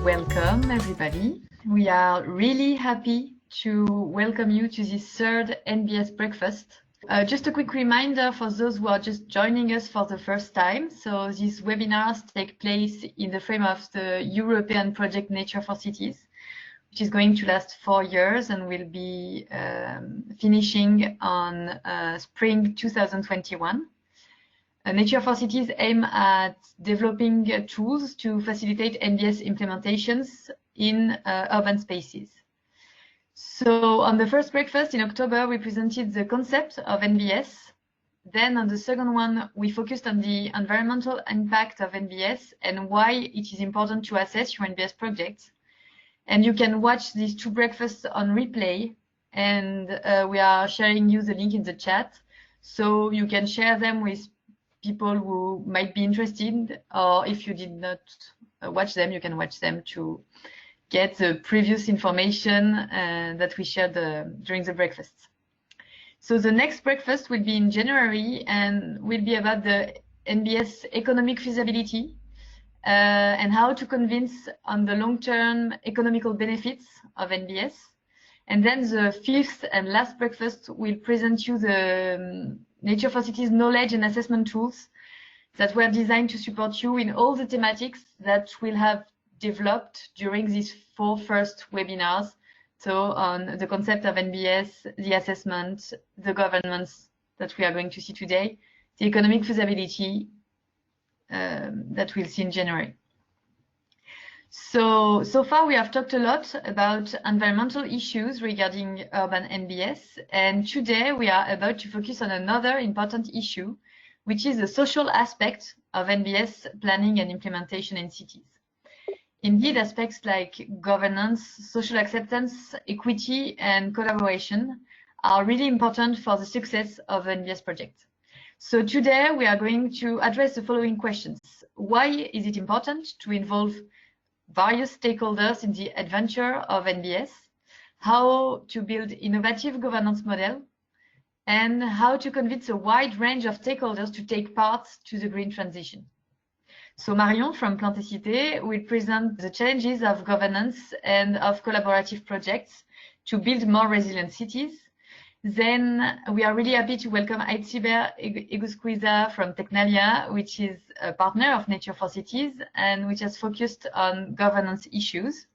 Welcome, everybody. We are really happy to welcome you to this third NBS Breakfast. Just a quick reminder for those who are just joining us for the first time. So these webinars take place in the frame of the European project Nature for Cities, which is going to last 4 years and will be finishing on spring 2021. Nature for Cities aim at developing tools to facilitate NBS implementations in urban spaces. So on the first breakfast in October, we presented the concept of NBS. Then on the second one, we focused on the environmental impact of NBS and why it is important to assess your NBS projects. And you can watch these two breakfasts on replay, and we are sharing you the link in the chat, so you can share them with people who might be interested, or if you did not watch them, you can watch them to get the previous information that we shared during the breakfast. So the next breakfast will be in January and will be about the NBS economic feasibility and how to convince on the long-term economical benefits of NBS. And then the fifth and last breakfast will present you the Nature for Cities knowledge and assessment tools that were designed to support you in all the thematics that we'll have developed during these 4 first webinars. So on the concept of NBS, the assessment, the governance that we are going to see today, the economic feasibility that we'll see in January. So far we have talked a lot about environmental issues regarding urban NBS, and today we are about to focus on another important issue, which is the social aspect of NBS planning and implementation in cities. Indeed, aspects like governance, social acceptance, equity, and collaboration are really important for the success of an NBS project. So today we are going to address the following questions. Why is it important to involve various stakeholders in the adventure of NBS? How to build innovative governance model? And how to convince a wide range of stakeholders to take part to the green transition. So Marion from Plante Cité will present the challenges of governance and of collaborative projects to build more resilient cities. Then we are really happy to welcome Aitziber Egusquiza from Tecnalia, which is a partner of Nature for Cities and which has focused on governance issues.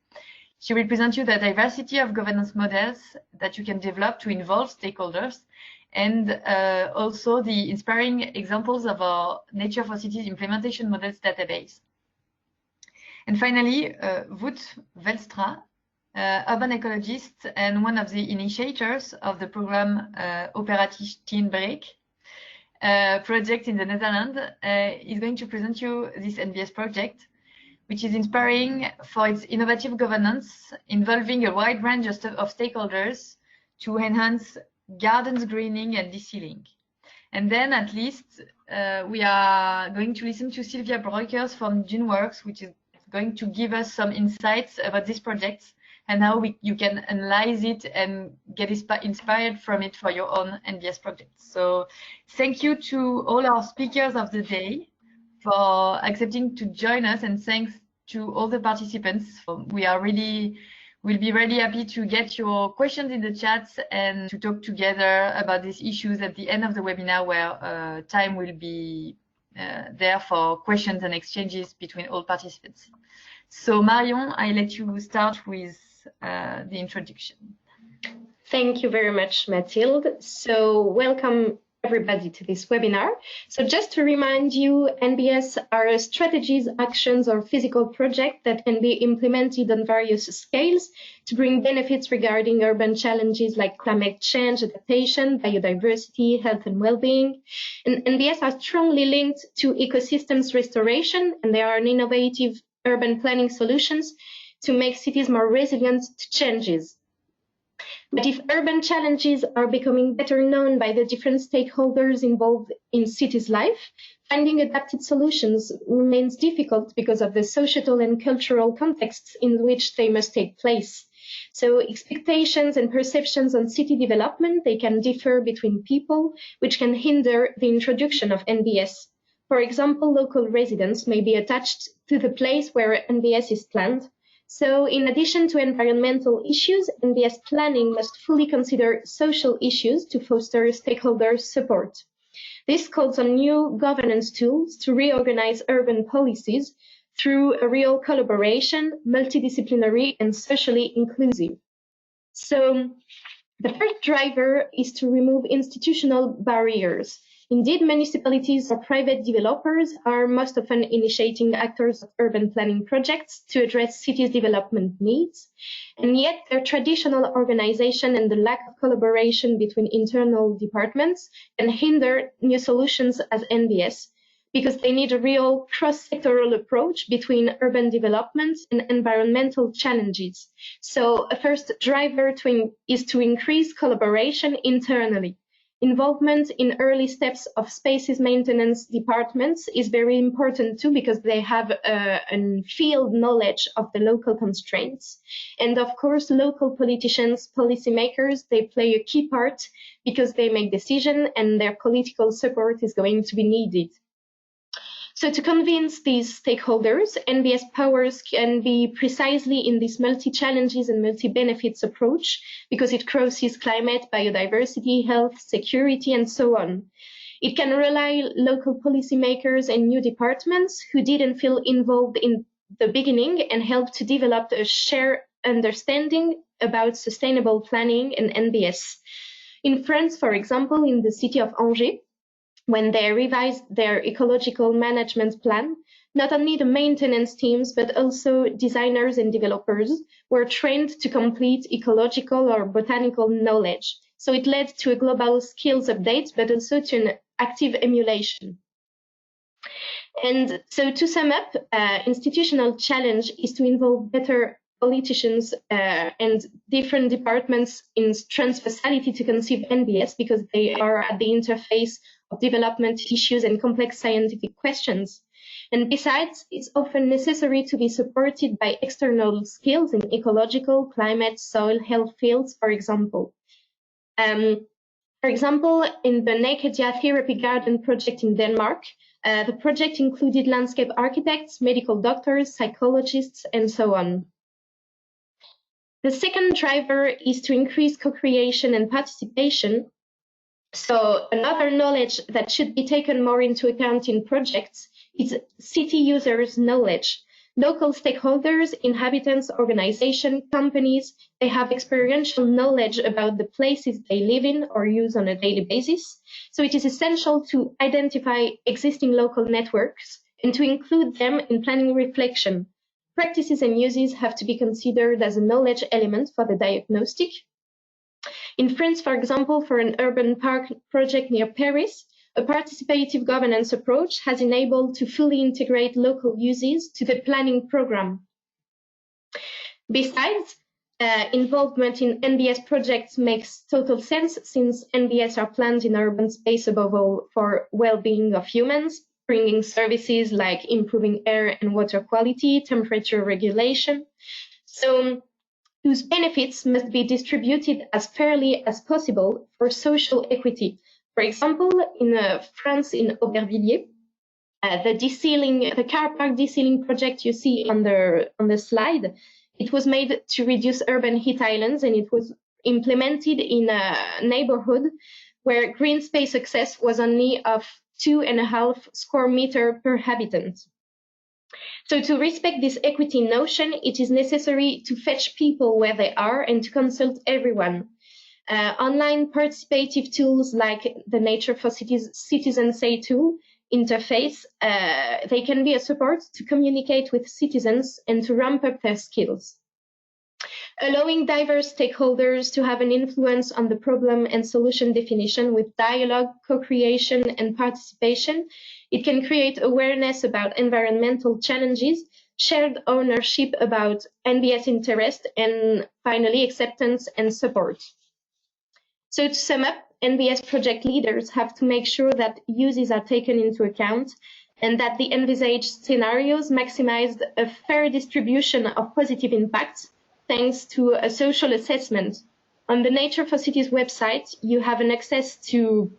She will present you the diversity of governance models that you can develop to involve stakeholders, and also the inspiring examples of our Nature for Cities implementation models database. And finally, Wout Veltstra, urban ecologist and one of the initiators of the program Operatie Steenbreek project in the Netherlands, is going to present you this NBS project, which is inspiring for its innovative governance, involving a wide range of stakeholders to enhance gardens greening and desealing. And then at least we are going to listen to Sylvia Breukers from Duneworks, which is going to give us some insights about this project and how you can analyze it and get inspired from it for your own NBS projects. So thank you to all our speakers of the day for accepting to join us, and thanks to all the participants. We'll be really happy to get your questions in the chats and to talk together about these issues at the end of the webinar, where time will be there for questions and exchanges between all participants. So Marion, I let you start with the introduction. Thank you very much, Mathilde. So welcome everybody to this webinar. So just to remind you, NBS are strategies, actions, or physical projects that can be implemented on various scales to bring benefits regarding urban challenges like climate change, adaptation, biodiversity, health and well-being. And NBS are strongly linked to ecosystems restoration, and they are an innovative urban planning solutions to make cities more resilient to changes. But if urban challenges are becoming better known by the different stakeholders involved in cities' life, finding adapted solutions remains difficult because of the societal and cultural contexts in which they must take place. So expectations and perceptions on city development, they can differ between people, which can hinder the introduction of NBS. For example, local residents may be attached to the place where NBS is planned. So in addition to environmental issues, NBS planning must fully consider social issues to foster stakeholder support. This calls on new governance tools to reorganize urban policies through a real collaboration, multidisciplinary and socially inclusive. So the first driver is to remove institutional barriers. Indeed, municipalities or private developers are most often initiating actors of urban planning projects to address cities' development needs, and yet their traditional organization and the lack of collaboration between internal departments can hinder new solutions as NBS, because they need a real cross-sectoral approach between urban development and environmental challenges. So a first driver is to increase collaboration internally. Involvement in early steps of spaces maintenance departments is very important too, because they have a field knowledge of the local constraints. And of course, local politicians, policymakers, they play a key part because they make decisions and their political support is going to be needed. So to convince these stakeholders, NBS powers can be precisely in this multi-challenges and multi-benefits approach, because it crosses climate, biodiversity, health, security, and so on. It can rely local policymakers and new departments who didn't feel involved in the beginning and help to develop a shared understanding about sustainable planning and NBS. In France, for example, in the city of Angers, when they revised their ecological management plan, not only the maintenance teams, but also designers and developers were trained to complete ecological or botanical knowledge. So it led to a global skills update, but also to an active emulation. And so to sum up, institutional challenge is to involve better politicians and different departments in transversality to conceive NBS, because they are at the interface of development issues and complex scientific questions. And besides, it's often necessary to be supported by external skills in ecological, climate, soil, health fields, for example. For example, in the Naked Therapy Garden project in Denmark, the project included landscape architects, medical doctors, psychologists, and so on. The second driver is to increase co-creation and participation. So another knowledge that should be taken more into account in projects is city users' knowledge. Local stakeholders, inhabitants, organizations, companies, they have experiential knowledge about the places they live in or use on a daily basis. So it is essential to identify existing local networks and to include them in planning reflection. Practices and uses have to be considered as a knowledge element for the diagnostic. In France, for example, for an urban park project near Paris, a participative governance approach has enabled to fully integrate local uses to the planning program. Besides, involvement in NBS projects makes total sense, since NBS are planned in urban space above all for well-being of humans, bringing services like improving air and water quality, temperature regulation. So whose benefits must be distributed as fairly as possible for social equity. For example, in France, in Aubervilliers, the car park desealing project you see on the slide, it was made to reduce urban heat islands, and it was implemented in a neighborhood where green space access was only of 2.5 square meters per habitant. So to respect this equity notion, it is necessary to fetch people where they are and to consult everyone. Online participative tools like the Nature for Cities Citizen Say tool interface, they can be a support to communicate with citizens and to ramp up their skills. Allowing diverse stakeholders to have an influence on the problem and solution definition with dialogue, co-creation, and participation, it can create awareness about environmental challenges, shared ownership about NBS interest, and finally, acceptance and support. So to sum up, NBS project leaders have to make sure that uses are taken into account and that the envisaged scenarios maximize a fair distribution of positive impacts thanks to a social assessment. On the Nature for Cities website, you have an access to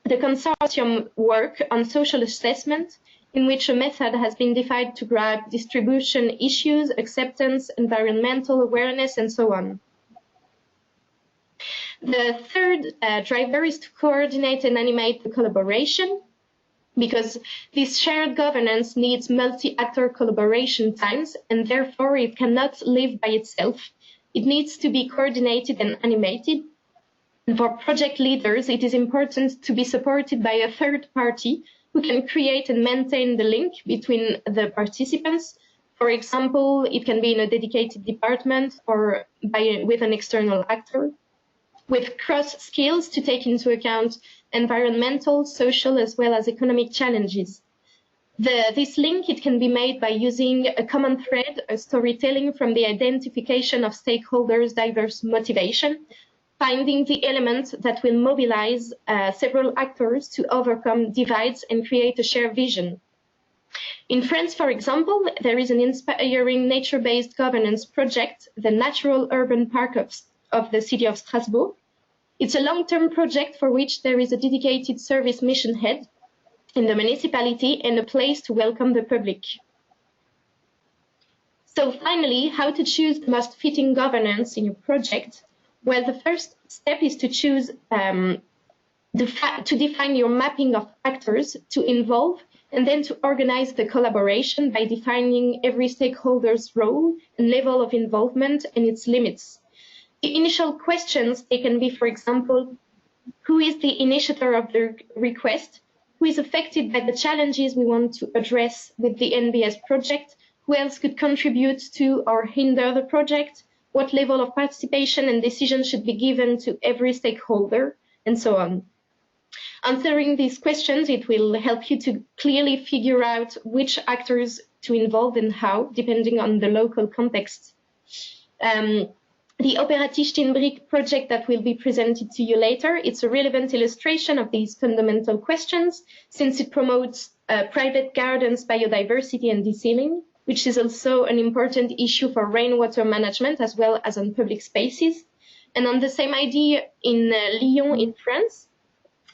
the consortium work on social assessment in which a method has been defined to grab distribution issues, acceptance, environmental awareness, and so on. The third driver is to coordinate and animate the collaboration, because this shared governance needs multi-actor collaboration times, and therefore it cannot live by itself. It needs to be coordinated and animated. And for project leaders, it is important to be supported by a third party who can create and maintain the link between the participants. For example, it can be in a dedicated department or with an external actor, with cross skills to take into account environmental, social, as well as economic challenges. This link, it can be made by using a common thread, a storytelling from the identification of stakeholders' diverse motivation, finding the element that will mobilize several actors to overcome divides and create a shared vision. In France, for example, there is an inspiring nature-based governance project, the Natural Urban Park of the city of Strasbourg. It's a long-term project for which there is a dedicated service mission head in the municipality and a place to welcome the public. So finally, how to choose the most fitting governance in your project? Well, the first step is to choose, to define your mapping of actors to involve, and then to organize the collaboration by defining every stakeholder's role and level of involvement and its limits. The initial questions, they can be, for example, who is the initiator of the request? Who is affected by the challenges we want to address with the NBS project? Who else could contribute to or hinder the project? What level of participation and decision should be given to every stakeholder, and so on. Answering these questions, it will help you to clearly figure out which actors to involve and how, depending on the local context. The Operatie Steenbreek project that will be presented to you later, it's a relevant illustration of these fundamental questions, since it promotes private gardens, biodiversity, and desealing, which is also an important issue for rainwater management as well as on public spaces. And on the same idea in Lyon in France,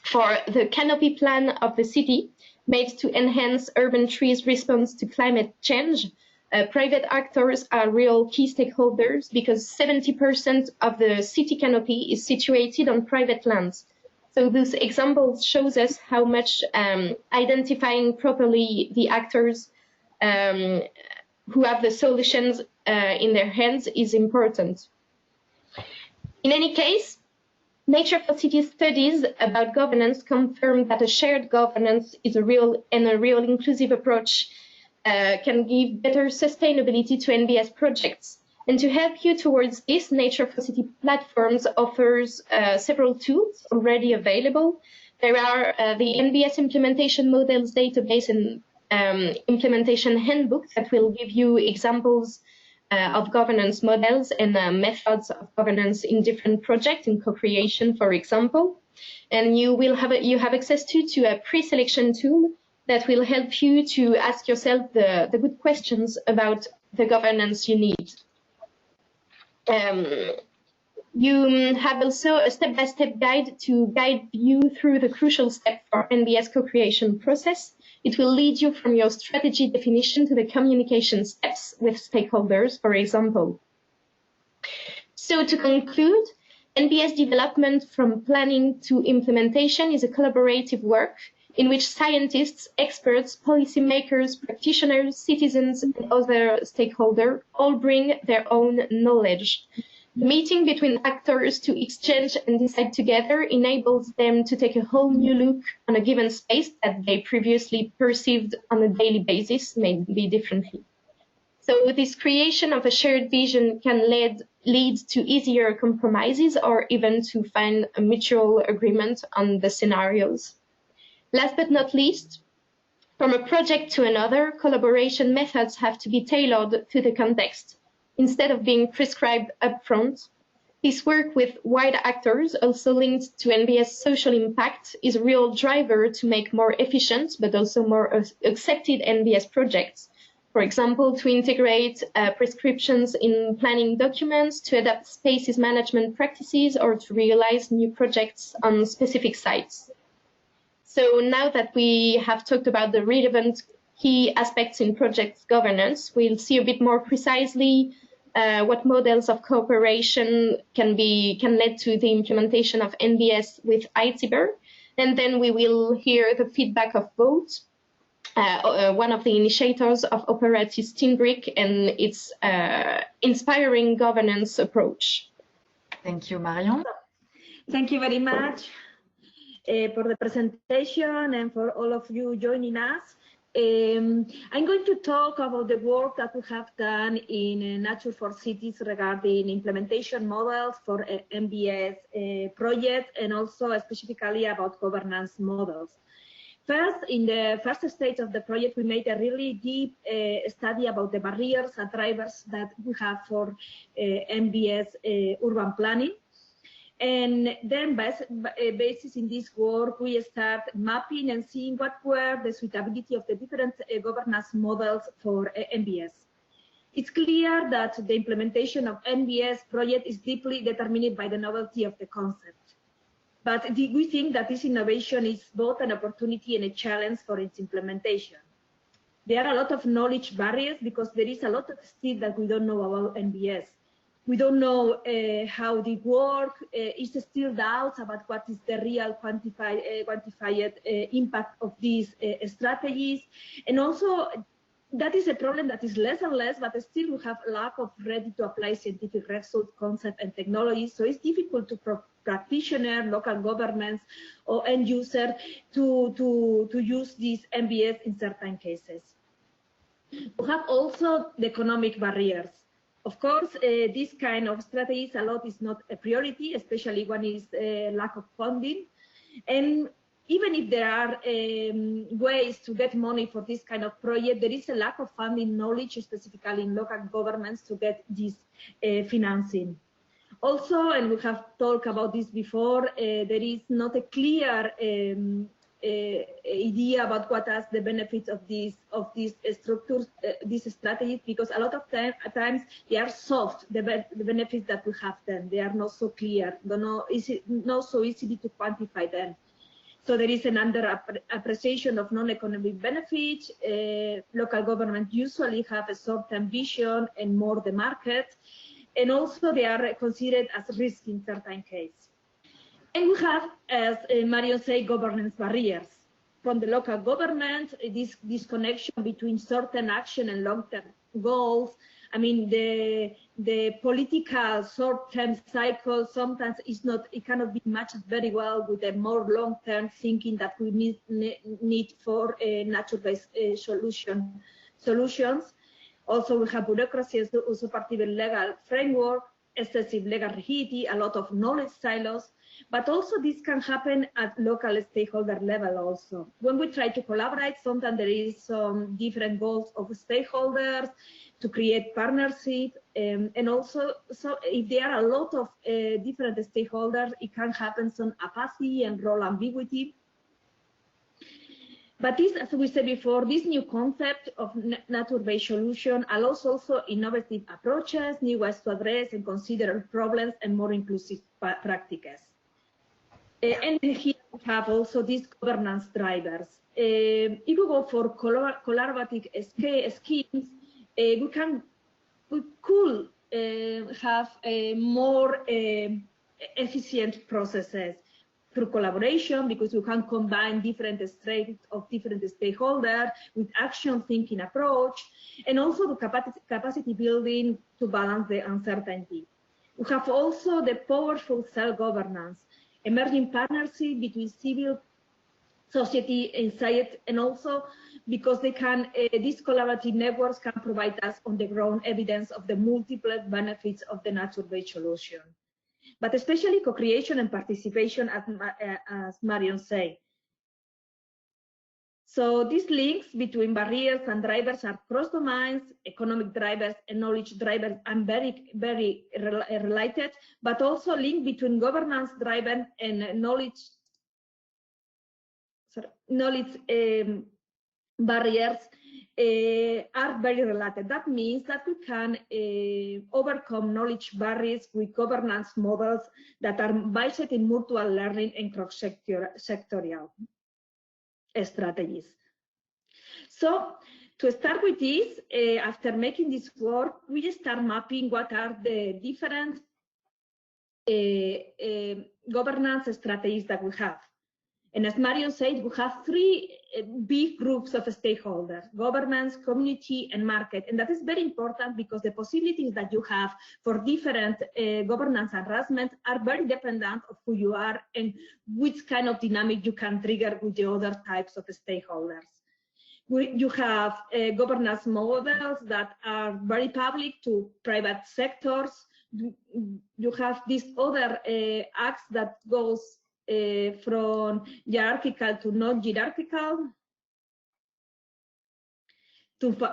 for the canopy plan of the city, made to enhance urban trees' response to climate change, private actors are real key stakeholders because 70% of the city canopy is situated on private lands. So those examples shows us how much identifying properly the actors who have the solutions in their hands is important. In any case, Nature for Cities studies about governance confirm that a shared governance is a real inclusive approach can give better sustainability to NBS projects. And to help you towards this, Nature for City platforms offers several tools already available. There are the NBS implementation models database and implementation handbook that will give you examples of governance models and methods of governance in different projects, in co-creation, for example. And you have access to a pre-selection tool that will help you to ask yourself the good questions about the governance you need. You have also a step-by-step guide to guide you through the crucial step for NBS co-creation process. It will lead you from your strategy definition to the communication steps with stakeholders, for example. So to conclude, NBS development from planning to implementation is a collaborative work in which scientists, experts, policymakers, practitioners, citizens, and other stakeholders all bring their own knowledge. The meeting between actors to exchange and decide together enables them to take a whole new look on a given space that they previously perceived on a daily basis, maybe differently. So this creation of a shared vision can lead to easier compromises or even to find a mutual agreement on the scenarios. Last but not least, from a project to another, collaboration methods have to be tailored to the context, instead of being prescribed upfront. This work with wide actors, also linked to NBS social impact, is a real driver to make more efficient but also more accepted NBS projects. For example, to integrate prescriptions in planning documents, to adapt spaces management practices, or to realize new projects on specific sites. So now that we have talked about the relevant key aspects in project governance. We'll see a bit more precisely what models of cooperation can lead to the implementation of NBS with Aitziber. And then we will hear the feedback of Wout, one of the initiators of Operatie Steenbreek and its inspiring governance approach. Thank you, Marion. Thank you very much for the presentation and for all of you joining us. I'm going to talk about the work that we have done in Nature for Cities regarding implementation models for NBS projects, and also specifically about governance models. First, in the first stage of the project, we made a really deep study about the barriers and drivers that we have for NBS urban planning. And then, basis in this work, we start mapping and seeing what were the suitability of the different governance models for NBS. It's clear that the implementation of NBS project is deeply determined by the novelty of the concept. But we think that this innovation is both an opportunity and a challenge for its implementation. There are a lot of knowledge barriers because there is a lot of still that we don't know about NBS. We don't know how they work. It's still doubts about what is the real quantified impact of these strategies. And also, that is a problem that is less and less, but still we have lack of ready-to-apply scientific results, concept, and technologies. So it's difficult to practitioner, local governments, or end user to use these NBS in certain cases. We have also the economic barriers. Of course, this kind of strategies a lot is not a priority, especially when it's lack of funding. And even if there are ways to get money for this kind of project, there is a lack of funding knowledge, specifically in local governments, to get this financing. Also, and we have talked about this before, there is not a clear idea about what are the benefits of these structures, these strategies, because a lot of times they are soft, the benefits that we have them. They are not so clear, not so easy to quantify them. So there is an under-appreciation of non-economic benefits. Local governments usually have a short-term vision and more the market. And also they are considered as risk in certain cases. And we have, as Marion said, governance barriers. From the local government, this connection between certain action and long-term goals. I mean, the political short-term cycle sometimes is not, it cannot be matched very well with the more long-term thinking that we need for nature-based solutions. Also, we have bureaucracy as a supportive legal framework, excessive legal rigidity, a lot of knowledge silos, but also this can happen at local stakeholder level also. When we try to collaborate, sometimes there is some different goals of stakeholders to create partnership, and also, so if there are a lot of different stakeholders, it can happen some apathy and role ambiguity. But this, as we said before, this new concept of nature-based solution allows also innovative approaches, new ways to address and consider problems, and more inclusive practices. And here we have also these governance drivers. If we go for collaborative schemes, we could have more efficient processes through collaboration, because we can combine different strengths of different stakeholders with action thinking approach, and also the capacity building to balance the uncertainty. We have also the powerful self-governance, emerging partnership between civil society and science, and also because they can, these collaborative networks can provide us on the ground evidence of the multiple benefits of the nature-based solution. But especially co-creation and participation, as Marion said. So these links between barriers and drivers are cross domains, economic drivers and knowledge drivers are very, very related, but also link between governance driven and knowledge barriers are very related. That means that we can overcome knowledge barriers with governance models that are based in mutual learning and cross-sectorial strategies. So To start with this, after making this work, we just start mapping what are the different governance strategies that we have. And as Marion said, we have three big groups of stakeholders: governments, community, and market. And that is very important because the possibilities that you have for different governance arrangements are very dependent of who you are and which kind of dynamic you can trigger with the other types of stakeholders. You have governance models that are very public to private sectors. You have this other acts that goes from hierarchical to non-hierarchical,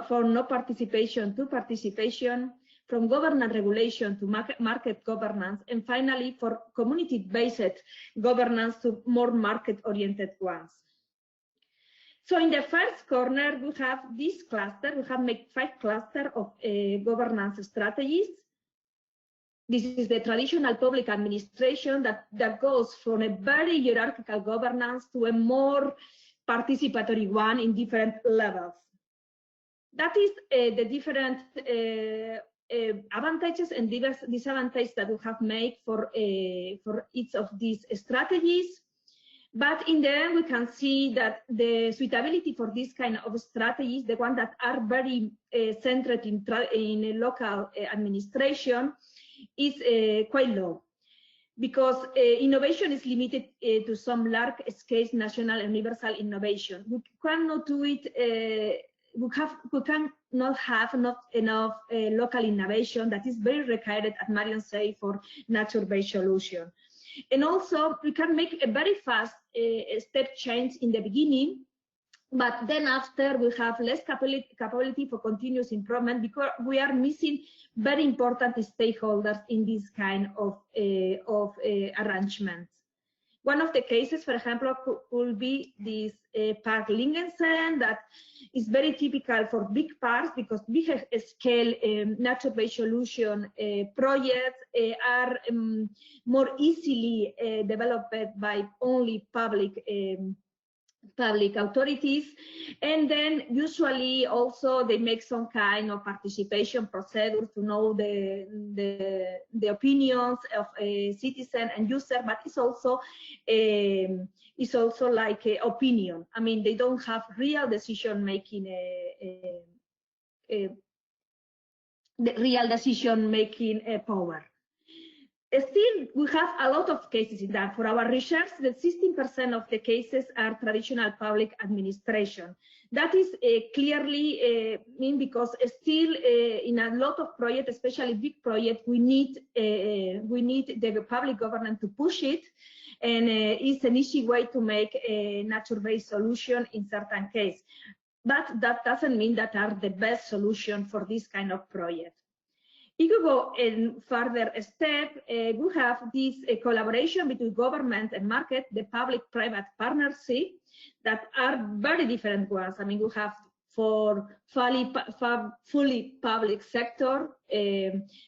for no participation to participation, from governance regulation to market governance, and finally for community-based governance to more market-oriented ones. So in the first corner, we have this cluster. We have made 5 clusters of governance strategies. This is the traditional public administration that goes from a very hierarchical governance to a more participatory one in different levels. That is the different advantages and disadvantages that we have made for each of these strategies. But in the end, we can see that the suitability for this kind of strategies, the ones that are very centered in local administration, is quite low, because innovation is limited to some large-scale national and universal innovation. We cannot do it. We cannot have enough local innovation that is very required, as Marion said, for nature-based solution. And also, we can make a very fast step change in the beginning, but then after we have less capability for continuous improvement because we are missing very important stakeholders in this kind of arrangements. One of the cases, for example, could be this Park Lingensen, that is very typical for big parks because big scale nature-based solution projects are more easily developed by only public authorities, and then usually also they make some kind of participation procedure to know the opinions of a citizen and user, but it's also like an opinion. I mean, they don't have real decision making, power. Still, we have a lot of cases in that. For our research, the 16% of the cases are traditional public administration. That is clearly because still in a lot of projects, especially big projects, we need the public government to push it, and it's an easy way to make a nature-based solution in certain cases. But that doesn't mean that are the best solution for this kind of project. If you go in further step, we have this collaboration between government and market, the public-private partnership, that are very different ones. I mean, we have for fully public sector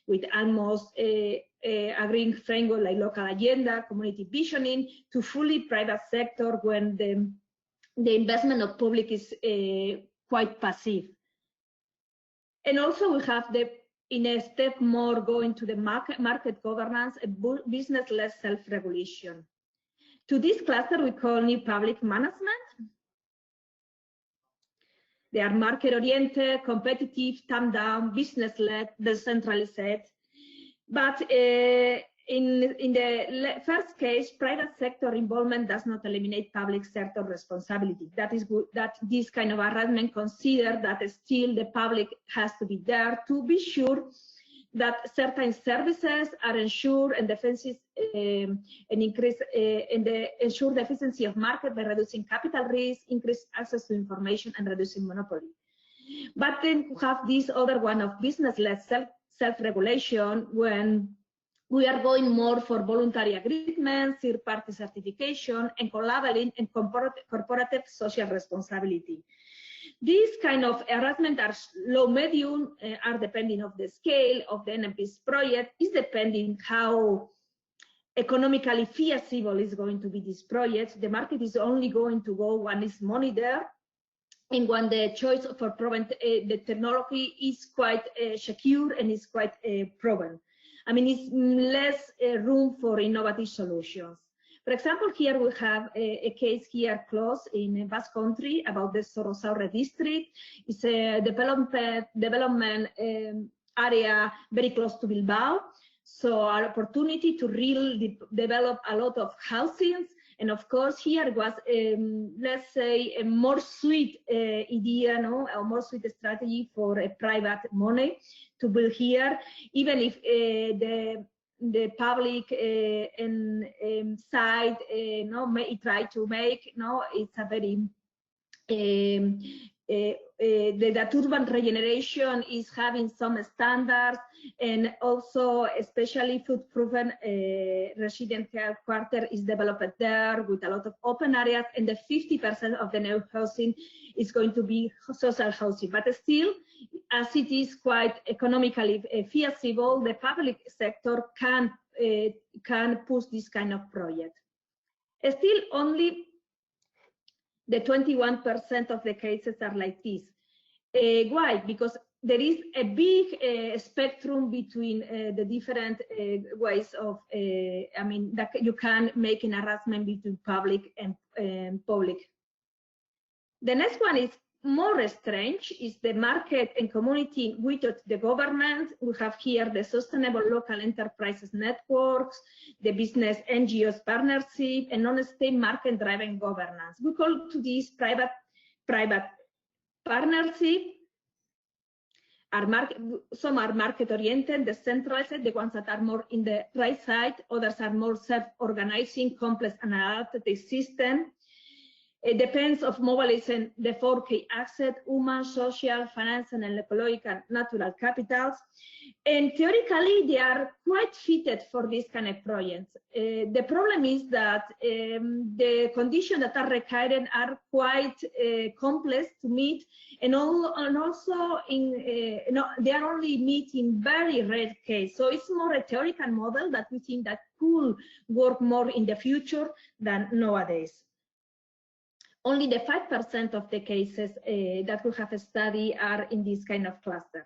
with almost agreeing framework like local agenda, community visioning, to fully private sector when the investment of public is quite passive. And also we have in a step more going to the market governance, business-led self-regulation. To this cluster, we call new public management. They are market-oriented, competitive, top-down, business-led, decentralized. But in the first case, private sector involvement does not eliminate public sector responsibility. That is good, that this kind of arrangement consider that still the public has to be there to be sure that certain services are ensured and defenses and increase ensure the efficiency of market by reducing capital risk, increase access to information, and reducing monopoly. But then we have this other one of business-led self-regulation when we are going more for voluntary agreements, third-party certification, and collaborating and corporative social responsibility. These kind of arrangements are low, medium, are depending on the scale of the NBS project, is depending how economically feasible is going to be this project. The market is only going to go when it's money there. and when the choice for proven the technology is quite secure and is quite proven. I mean, it's less room for innovative solutions. For example, here we have a case here close in Basque Country about the Sorosaure district. It's a development area very close to Bilbao. So our opportunity to really develop a lot of housing. And of course, here was, let's say, a more sweet idea, no, a more sweet strategy for a private money to build here, even if the public side no, may try to make, no, it's a very that urban regeneration is having some standards, and also especially food-proven residential quarter is developed there with a lot of open areas, and the 50% of the new housing is going to be social housing. But still, as it is quite economically feasible, the public sector can push this kind of project. Still, only the 21% of the cases are like this. Why? Because there is a big spectrum between the different ways of, I mean, that you can make an harassment between public and public. The next one is more strange, is the market and community without the government. We have here the sustainable local enterprises networks, the business NGOs partnership, and non-state market-driven governance. We call to this private partnership. Some are market-oriented, decentralized, the ones that are more in the right side. Others are more self-organizing, complex and adaptive system. It depends on mobilizing the 4 key assets: human, social, financial, and ecological natural capitals. And theoretically, they are quite fitted for this kind of projects. The problem is that the conditions that are required are quite complex to meet, and also they are only meet in very rare case. So it's more a theoretical model that we think that could work more in the future than nowadays. Only the 5% of the cases that we have studied are in this kind of cluster.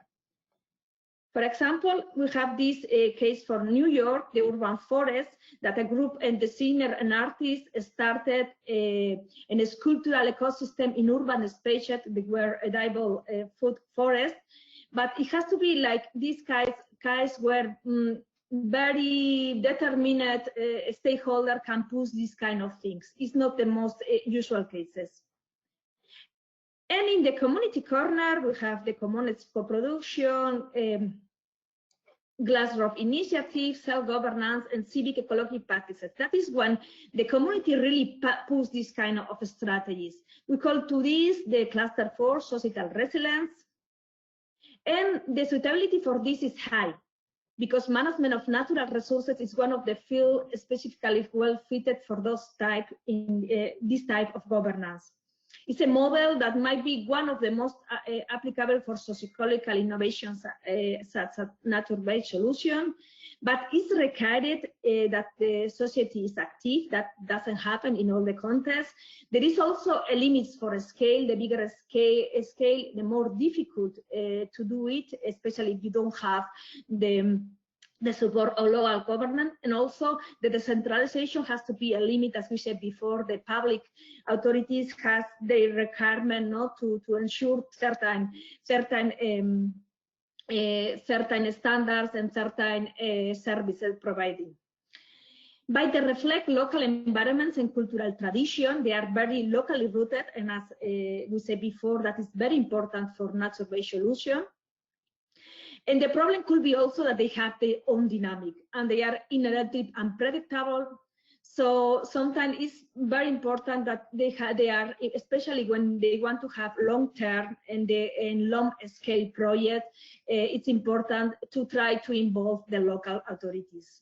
For example, we have this case for New York, the urban forest, that a group and designer and artists started in a sculptural ecosystem in urban spaces that were edible food forest. But it has to be like these guys where very determined stakeholder can push these kind of things. It's not the most usual cases. And in the community corner, we have the communities co-production, glass roof initiative, self-governance, and civic ecology practices. That is when the community really push this kind of strategies. We call to this the cluster 4, societal resilience. And the suitability for this is high, because management of natural resources is one of the fields specifically well fitted for those this type of governance. It's a model that might be one of the most applicable for socio-ecological innovations such as nature-based solution, but it's required that the society is active. That doesn't happen in all the contexts. There is also a limit for a scale. The bigger scale, the more difficult to do it, especially if you don't have the support of local government. And also the decentralization has to be a limit, as we said before. The public authorities has their requirement not to ensure certain standards and certain services provided. By they reflect local environments and cultural tradition, they are very locally rooted, and as we said before, that is very important for nature-based solution. And the problem could be also that they have their own dynamic, and they are inherently unpredictable. So sometimes it's very important that they are, especially when they want to have long-term and long-scale projects, it's important to try to involve the local authorities.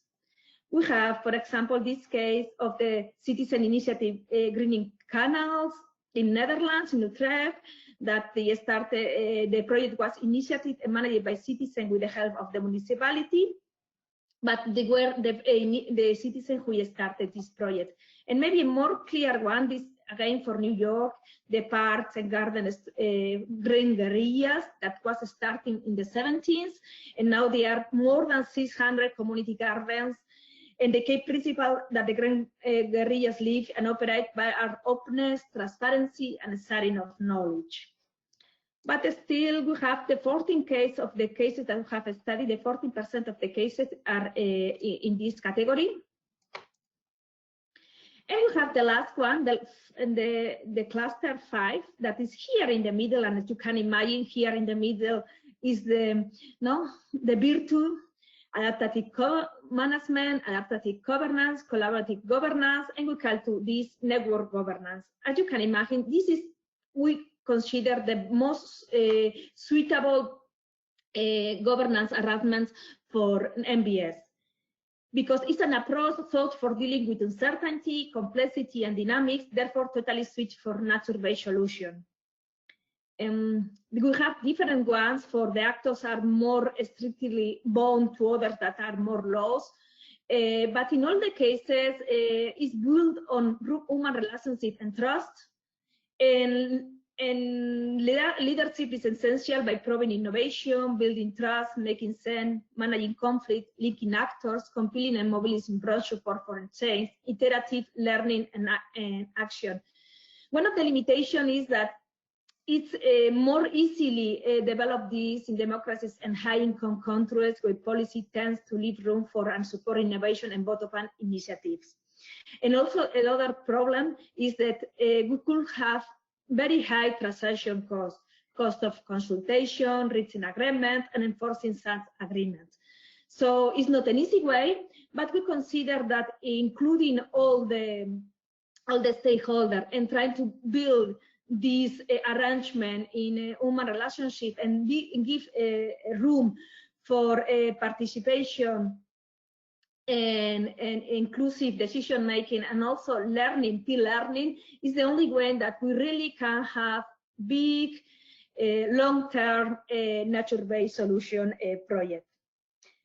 We have, for example, this case of the citizen initiative greening canals in Netherlands, in Utrecht, that they started, the project was initiated and managed by citizens with the help of the municipality, but they were the citizens who started this project. And maybe a more clear one, this again for New York, the parks and gardens, green guerrillas that was starting in the 70s, and now there are more than 600 community gardens. And the key principle that the green guerrillas live and operate by are openness, transparency, and sharing of knowledge. But still, we have the 14 cases of the cases that we have studied. The 14% of the cases are in this category. And we have the last one, the cluster 5, that is here in the middle. And as you can imagine, here in the middle is the virtue, adaptive management, adaptive governance, collaborative governance, and we call to this network governance. As you can imagine, this is, we consider the most suitable governance arrangements for NBS, because it's an approach thought for dealing with uncertainty, complexity, and dynamics, therefore totally switched for nature-based solution. We have different ones for the actors are more strictly bound to others that are more laws, but in all the cases, it's built on human relationship and trust, and leadership is essential by proving innovation, building trust, making sense, managing conflict, linking actors, compiling and mobilizing broad support for change, iterative learning and action. One of the limitations is that it's more easily developed these in democracies and high-income countries where policy tends to leave room for and support innovation and bottom-up initiatives. And also another problem is that we could have very high transaction cost of consultation, reaching agreement, and enforcing such agreements. So it's not an easy way, but we consider that including all the stakeholders and trying to build this arrangement in a human relationship and give room for participation and inclusive decision making, and also learning, peer learning, is the only way that we really can have big long-term nature-based solution project.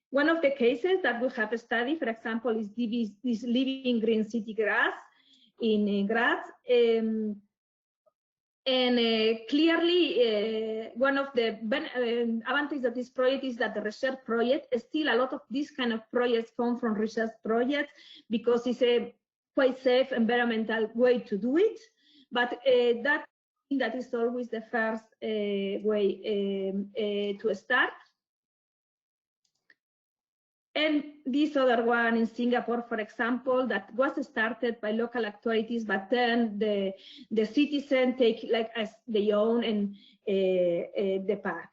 One of the cases that we have studied, for example, is this living green city grass in Graz. Clearly, one of the advantages of this project is that the research project, still a lot of these kind of projects come from research projects because it's a quite safe environmental way to do it. But that is always the first way to start. And this other one in Singapore, for example, that was started by local authorities, but then the citizen take like as they own and the park.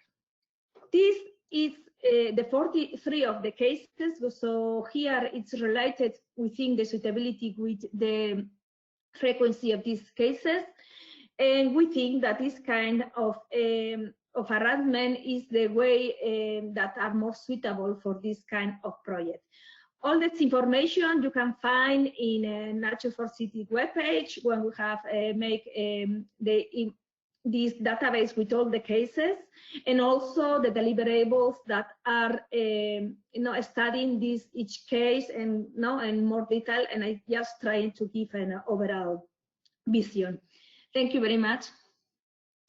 This is the 43 of the cases. So here it's related within the suitability with the frequency of these cases. And we think that this kind of arrangement is the way that are more suitable for this kind of project. All this information you can find in Nature for City webpage when we have this database with all the cases, and also the deliverables that are studying this each case and in more detail. And I just trying to give an overall vision. Thank you very much.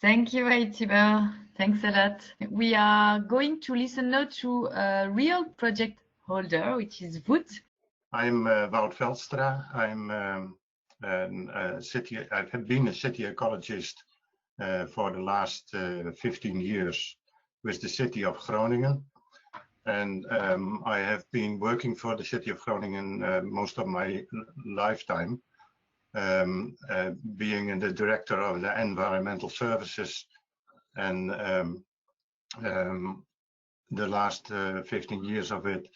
Thank you, Aitziber. Thanks a lot. We are going to listen now to a real project holder, which is Wout. I'm Wout Veltstra. I have been a city ecologist for the last 15 years with the city of Groningen. And I have been working for the city of Groningen most of my lifetime. Being the director of the environmental services, and the last 15 years of it,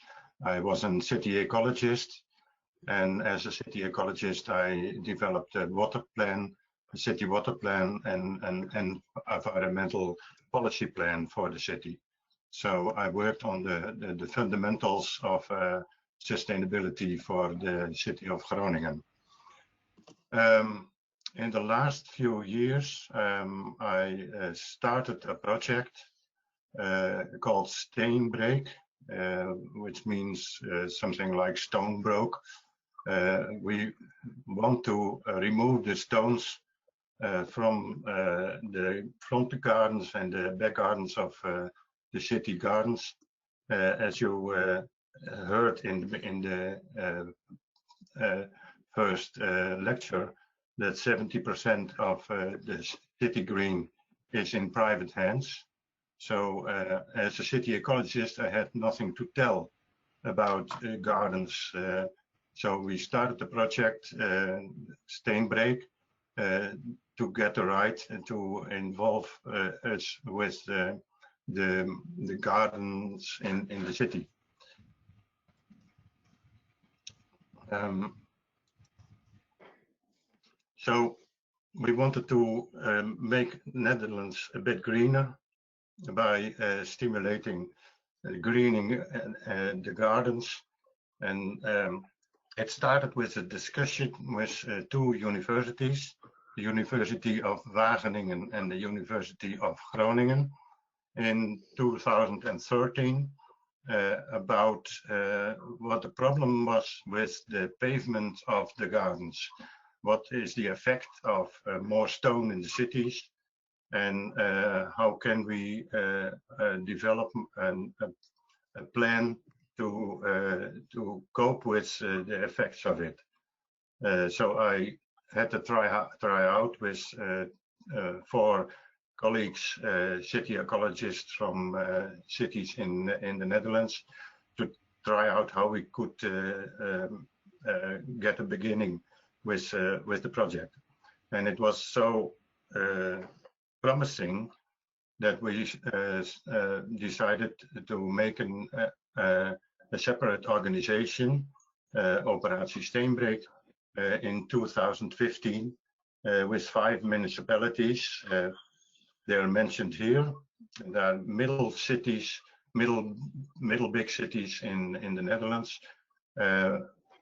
I was a city ecologist, and as a city ecologist, I developed a water plan, a city water plan, and environmental policy plan for the city. So I worked on the fundamentals of sustainability for the city of Groningen. In the last few years, I started a project called Steenbreek, which means something like stone broke. We want to remove the stones from the front gardens and the back gardens of the city gardens. As you heard in the first lecture, that 70% of the city green is in private hands. So as a city ecologist, I had nothing to tell about gardens. So we started the project Steenbreek to get the right and to involve us with the gardens in the city. So we wanted to make Netherlands a bit greener by stimulating greening the gardens. And it started with a discussion with two universities, the University of Wageningen and the University of Groningen in 2013, about what the problem was with the pavement of the gardens. What is the effect of more stone in the cities, and how can we develop a plan to cope with the effects of it. So I had to try out with 4 colleagues, city ecologists from cities in the Netherlands, to try out how we could get a beginning with the project. And it was so promising that we decided to make a separate organization, Operatie Steenbreek, in 2015, with 5 municipalities. They are mentioned here. There are middle big cities in the Netherlands,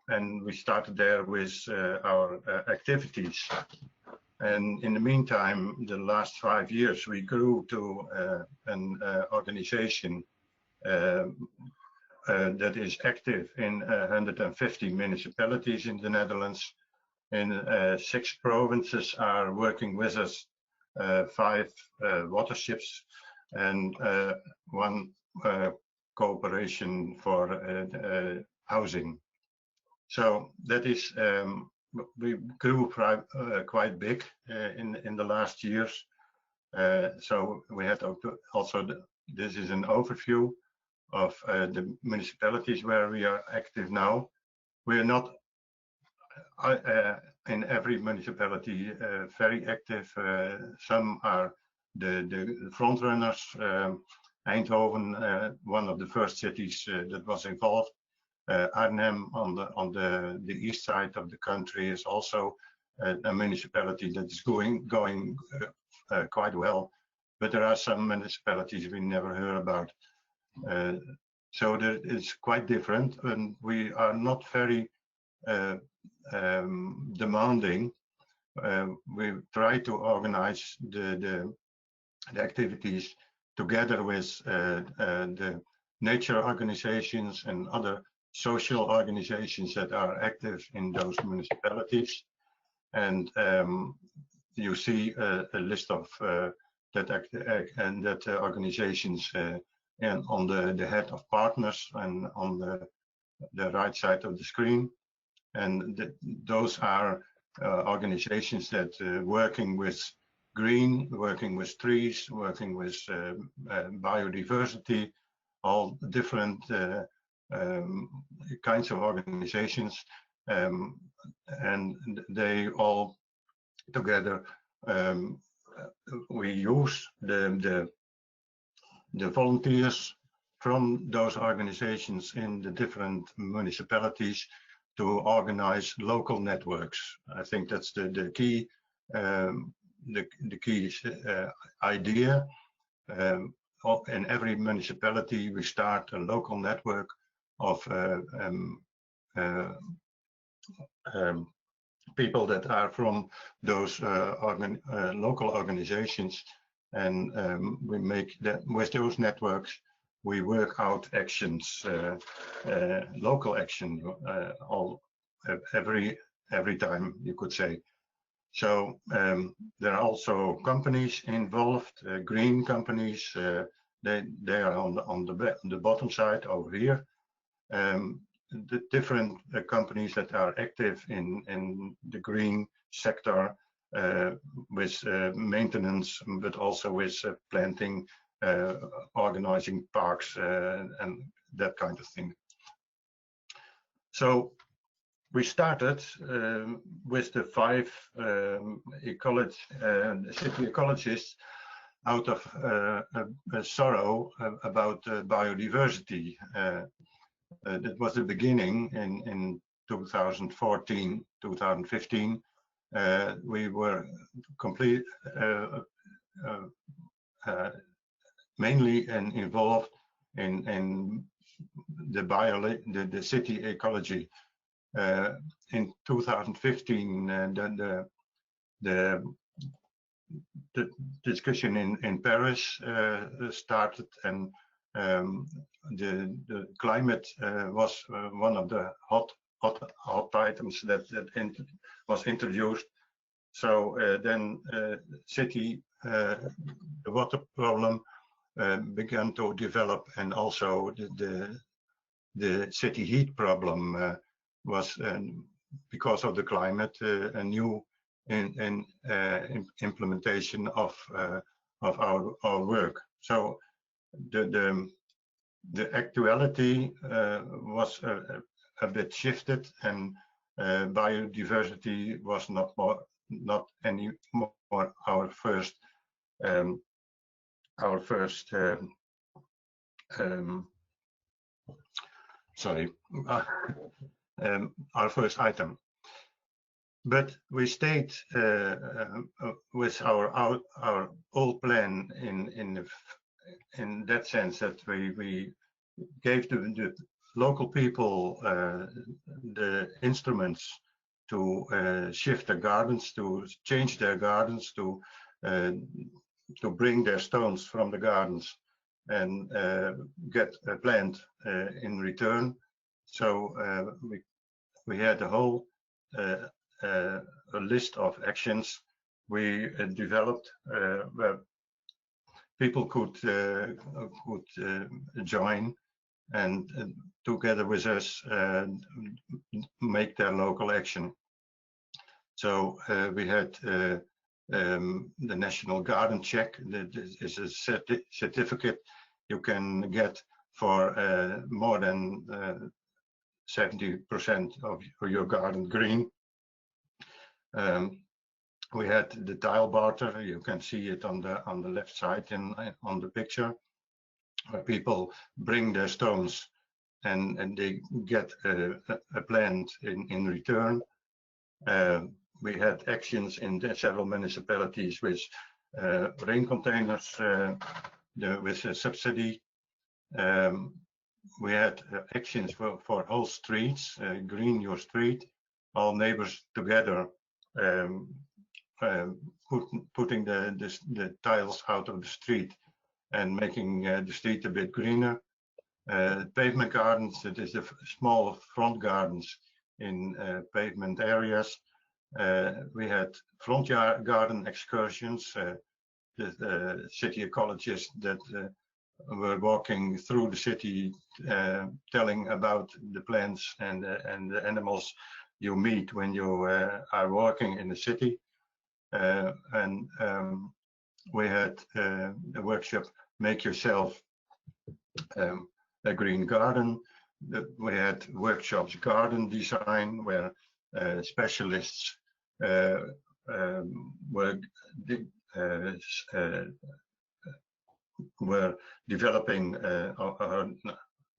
and we started there with our activities. And in the meantime, the last 5 years, we grew to an organization that is active in 150 municipalities in the Netherlands. In 6 provinces are working with us, 5 waterships, and 1 cooperation for housing. So that is, we grew quite big in the last years. So we had also, this is an overview of the municipalities where we are active now. We are not in every municipality very active. Some are the front runners. Eindhoven, one of the first cities that was involved. Arnhem on the east side of the country is also a municipality that is going quite well, but there are some municipalities we never heard about. So that is quite different, and we are not very demanding. We try to organize the activities together with the nature organizations and other social organizations that are active in those municipalities. And you see a list of that organizations and on the head of partners and on the right side of the screen. And those are organizations that working with green, working with trees, working with biodiversity, all different kinds of organizations, and they all together, we use the volunteers from those organizations in the different municipalities to organize local networks. I think that's the key idea. In every municipality, we start a local network of people that are from those local organizations, and we make that with those networks. We work out actions, local action, every time, you could say. So there are also companies involved, green companies. They are on the bottom side over here. The different companies that are active in the green sector with maintenance, but also with planting, organizing parks and that kind of thing. So we started with the 5 city ecologists out of a sorrow about biodiversity. That was the beginning in 2014, 2015. We were mainly involved in the city ecology. In 2015, the discussion in Paris started, and the climate was one of the hot items that was introduced. So then the water problem began to develop, and also the city heat problem was, because of the climate, a new implementation of our work. So the actuality was a bit shifted, and biodiversity was not anymore our first our first item. But we stayed with our old plan in that sense, that we gave the local people the instruments to shift their gardens, to change their gardens, to bring their stones from the gardens and get a plant in return. So we had a whole a list of actions we developed where people could join and together with us make their local action. So we had the National Garden Check. That is a certificate you can get for more than 70% of your garden green. We had the tile barter. You can see it on the left side on the picture, where people bring their stones and they get a plant in return. We had actions in several municipalities with rain containers with a subsidy. We had actions for whole streets, green your street, all neighbors together, putting the tiles out of the street and making the street a bit greener. Pavement gardens, that is the small front gardens in pavement areas. We had front yard garden excursions, the city ecologists that were walking through the city, telling about the plants and the animals you meet when you are walking in the city. And we had a workshop, Make Yourself a Green Garden. We had workshops, Garden Design, where specialists were developing or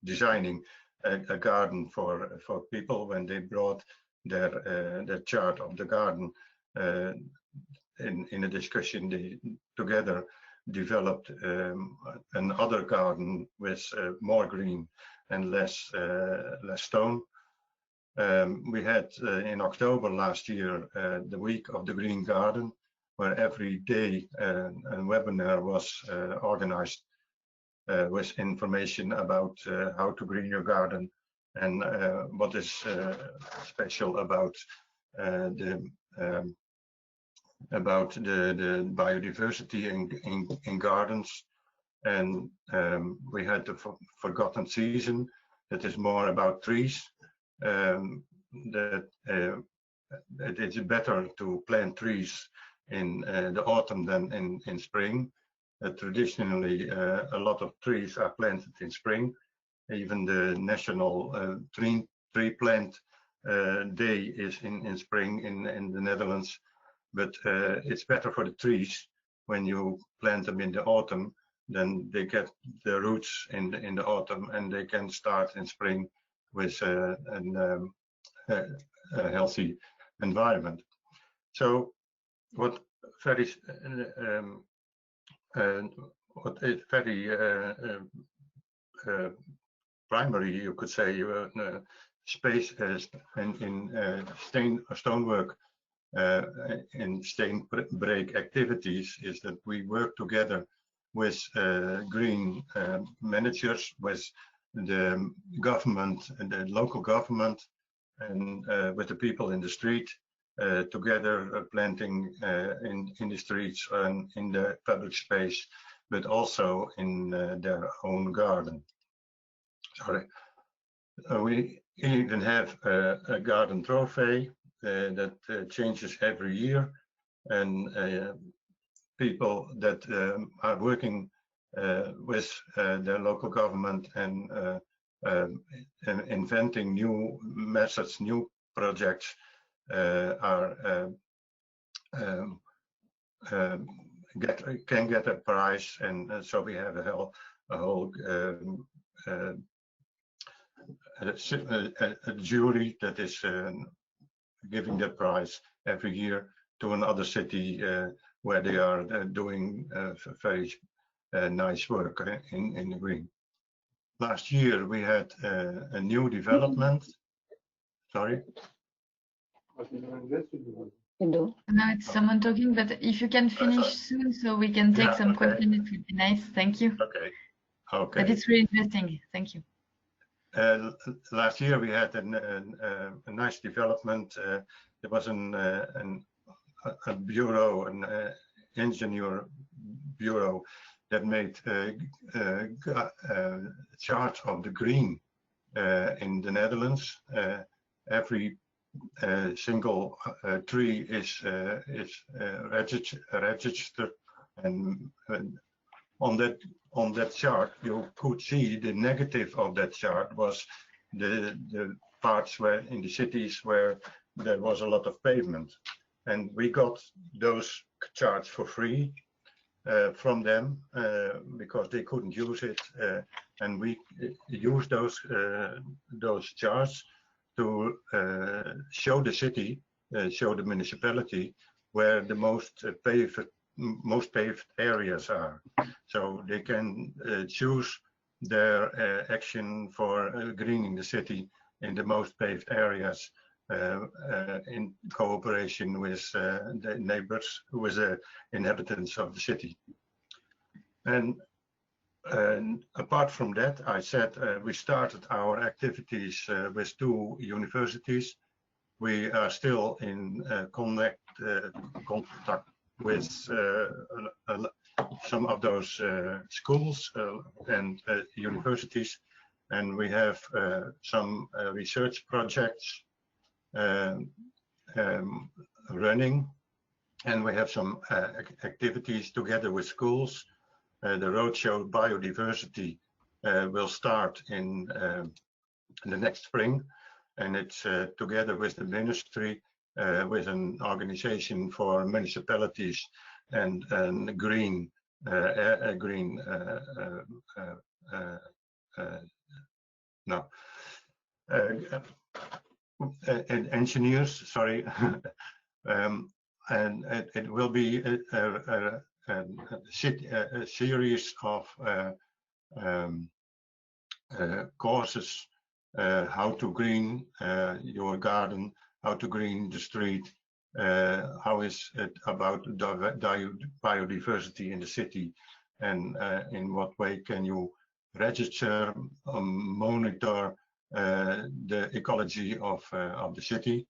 designing a garden for people when they brought their chart of the garden. In a discussion, they together developed another garden with more green and less stone. We had in October last year the week of the Green Garden, where every day a webinar was organized with information about how to green your garden and what is special about about the biodiversity in gardens. And we had the Forgotten Season that is more about trees. That it's better to plant trees in the autumn than in spring. Traditionally, a lot of trees are planted in spring. Even the national tree plant day is in spring in the Netherlands. But it's better for the trees when you plant them in the autumn. Then they get the roots in the autumn, and they can start in spring with a healthy environment. So what is very primary, you could say, space in stonework in Steenbreek activities is that we work together with green managers, with the government and the local government, and with the people in the street, together planting in the streets and in the public space, but also in their own garden. Sorry. We even have a garden trophy that changes every year, and people that are working with their local government and inventing new methods, new projects can get a prize, and so we have a whole a jury that is giving the prize every year to another city where they are doing very nice work in the green. Last year we had a new development. Sorry. No, it's someone talking, but if you can finish soon so we can take some questions, it would be nice. Thank you. Okay. But it's really interesting. Thank you. Last year we had a nice development. There was a bureau, an engineer bureau that made charge of the green in the Netherlands. Every single tree is registered, and on that chart you could see the negative of that chart was the parts where in the cities where there was a lot of pavement, and we got those charts for free from them because they couldn't use it, and we used those charts to show the city, show the municipality where the most paved areas are, so they can choose their action for greening the city in the most paved areas in cooperation with the neighbors, with the inhabitants of the city. And apart from that, I said we started our activities with 2 universities. We are still in contact with some of those schools and universities, and we have some research projects running, and we have some activities together with schools. The roadshow biodiversity will start in the next spring, and it's together with the ministry, with an organization for municipalities and green engineers, sorry. And it will be a series of courses, how to green your garden, how to green the street, how is it about biodiversity in the city, and in what way can you register, monitor the ecology of the city.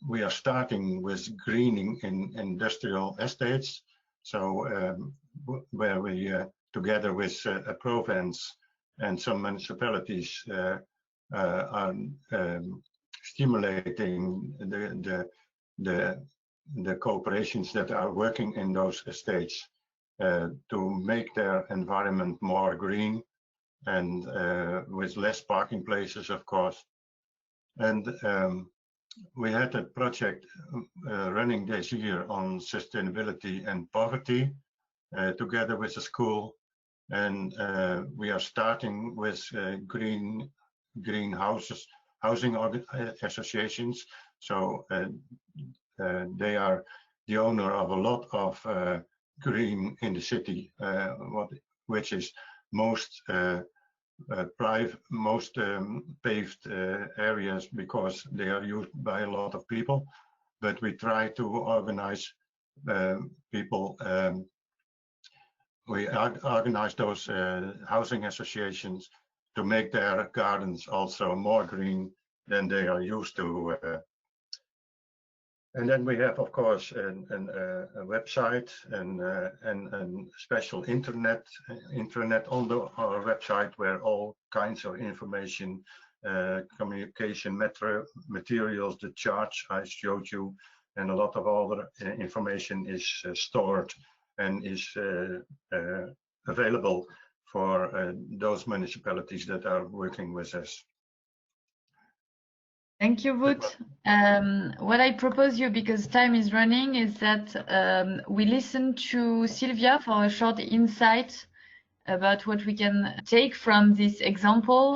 we are starting with greening in industrial estates. So where we, together with Provence and some municipalities, are stimulating the corporations that are working in those estates to make their environment more green and with less parking places, of course. And we had a project running this year on sustainability and poverty together with the school. And we are starting with green housing associations. So they are the owner of a lot of green in the city, which is most paved areas because they are used by a lot of people. But we try to organize people. We organize those housing associations to make their gardens also more green than they are used to. And then we have, of course, a website and a special intranet on our website where all kinds of information, communication materials, the charts I showed you, and a lot of other information is stored and is available for those municipalities that are working with us. Thank you, Wout. What I propose you, because time is running, is that we listen to Sylvia for a short insight about what we can take from this example.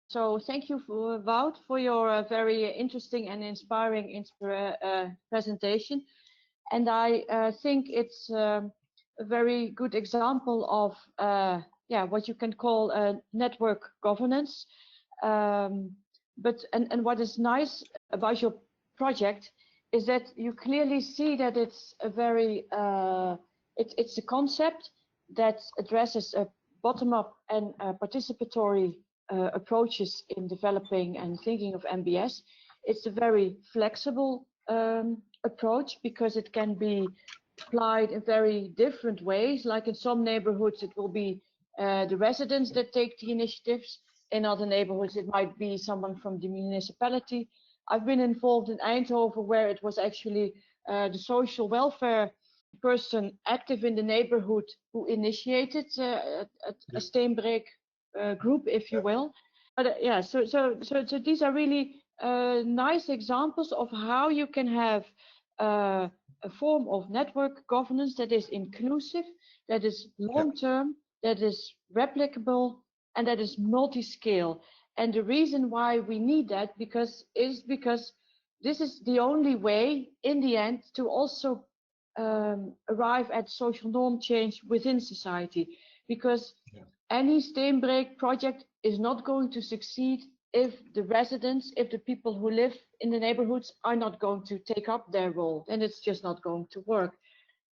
So thank you, Wout, for your very interesting and inspiring presentation. And I think it's a very good example of what you can call network governance. But what is nice about your project is that you clearly see that it's a very it's a concept that addresses a bottom-up and participatory approaches in developing and thinking of NBS. It's a very flexible approach because it can be applied in very different ways. Like in some neighborhoods, it will be the residents that take the initiatives. In other neighborhoods, it might be someone from the municipality. I've been involved in Eindhoven where it was actually the social welfare person active in the neighborhood who initiated a Steenbreek group, if you will. But so these are really nice examples of how you can have a form of network governance that is inclusive, that is long-term, that is replicable, and that is multi-scale. And the reason why we need that is because this is the only way in the end to also arrive at social norm change within society. Because any Steenbreek project is not going to succeed if the residents, if the people who live in the neighborhoods are not going to take up their role, then it's just not going to work.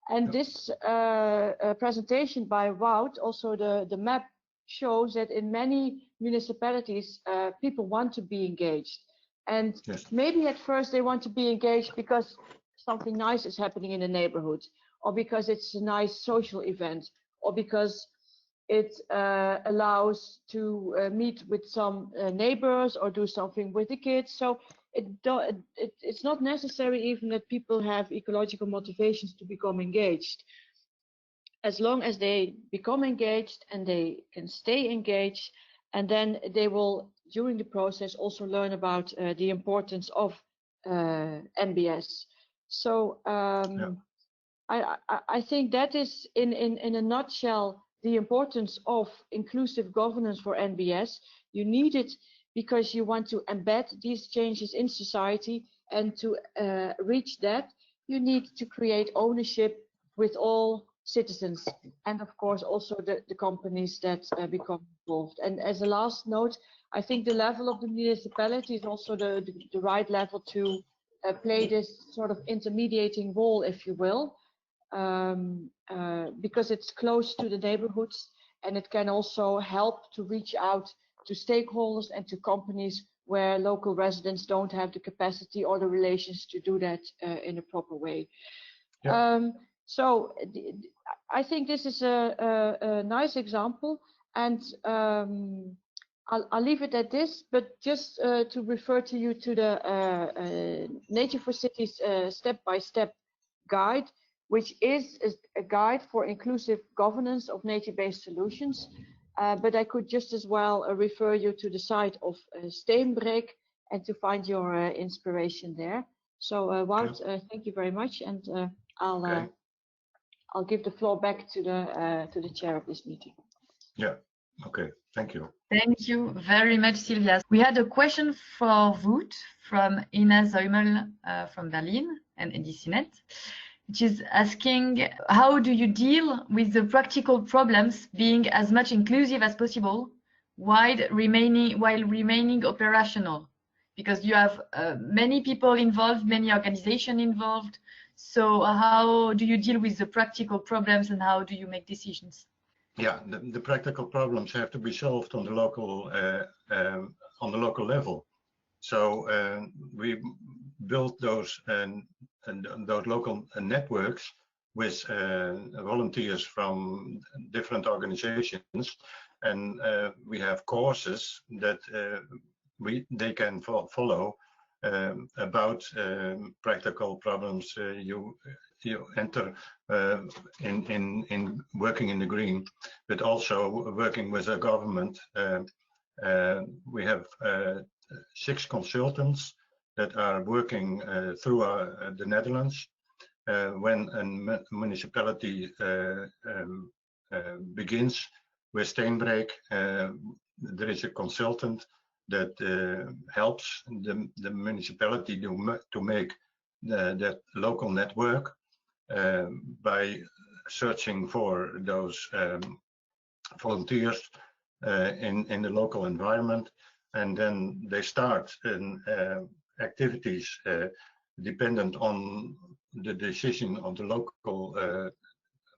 And this presentation by Wout, also the map, shows that in many municipalities, people want to be engaged. And maybe at first they want to be engaged because something nice is happening in the neighborhood, or because it's a nice social event, or because it allows to meet with some neighbors or do something with the kids. So it's not necessary even that people have ecological motivations to become engaged. As long as they become engaged and they can stay engaged, and then they will, during the process, also learn about the importance of NBS. So I think that is, in a nutshell, the importance of inclusive governance for NBS. You need it because you want to embed these changes in society, and to reach that, you need to create ownership with all citizens, and of course also the companies that become involved. And as a last note, I think the level of the municipality is also the right level to play this sort of intermediating role, if you will, because it's close to the neighborhoods, and it can also help to reach out to stakeholders and to companies where local residents don't have the capacity or the relations to do that in a proper way. Yeah. So I think this is a nice example, and I'll leave it at this, but just to refer to you to the Nature for Cities step-by-step guide, which is a guide for inclusive governance of nature-based solutions. But I could just as well refer you to the site of Steenbreek and to find your inspiration there. So Wout, thank you very much, and I'll give the floor back to the chair of this meeting. Yeah. Okay. Thank you. Thank you very much, Sylvia. We had a question for Wout from Ina Zeumel from Berlin and EDCnet, which is asking, how do you deal with the practical problems being as much inclusive as possible while remaining operational? Because you have many people involved, many organizations involved. So how do you deal with the practical problems and how do you make decisions? Yeah, the practical problems have to be solved on the local level. So we built those local networks with volunteers from different organizations, and we have courses that they can follow about practical problems you enter in working in the green, but also working with a government. We have 6 consultants that are working through the Netherlands. When a municipality begins with Steenbreek, there is a consultant that helps the municipality to make that local network by searching for those volunteers in the local environment, and then they start activities dependent on the decision of the local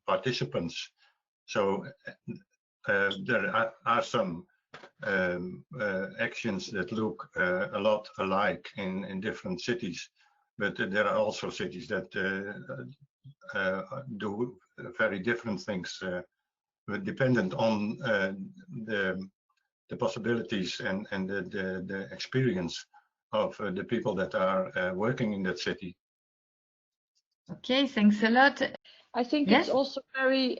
participants. So there are some actions that look a lot alike in different cities, but there are also cities that do very different things, dependent on the possibilities and the experience of the people that are working in that city. Okay, thanks a lot. I think Yes? it's also very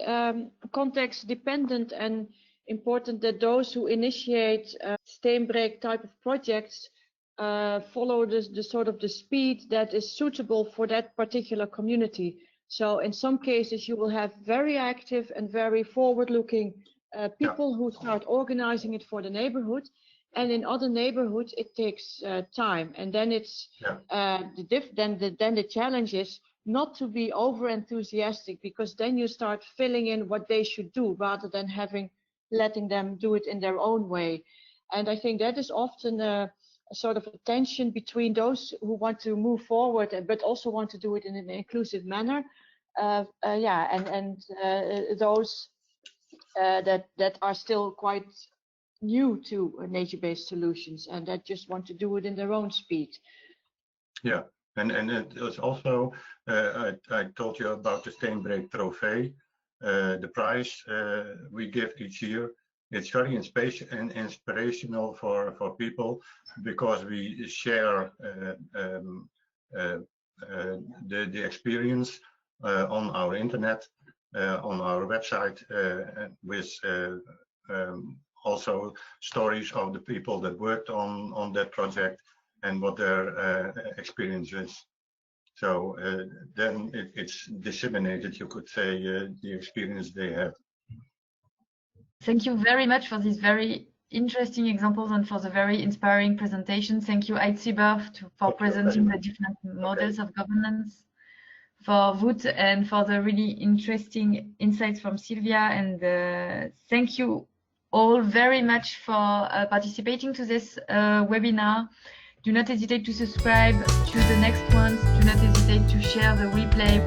context dependent and important that those who initiate Steenbreek type of projects follow the sort of the speed that is suitable for that particular community. So in some cases you will have very active and very forward-looking people who start organizing it for the neighborhood, and in other neighborhoods it takes time, and then it's then the challenge is not to be over enthusiastic, because then you start filling in what they should do rather than letting them do it in their own way. And I think that is often a sort of a tension between those who want to move forward but also want to do it in an inclusive manner, and those that are still quite new to nature-based solutions and that just want to do it in their own speed. Yeah, and it is also, I told you about the Steenbreek Trophy, the prize we give each year. It's very inspirational for people, because we share the experience on our internet, on our website, with also stories of the people that worked on that project and what their experience is. So then it's disseminated, you could say, the experience they have. Thank you very much for these very interesting examples and for the very inspiring presentation. Thank you, Aitziber, for presenting the different models of governance, for Wout, and for the really interesting insights from Sylvia. And thank you all very much for participating to this webinar. Do not hesitate to subscribe to the next ones. Do not hesitate to share the replay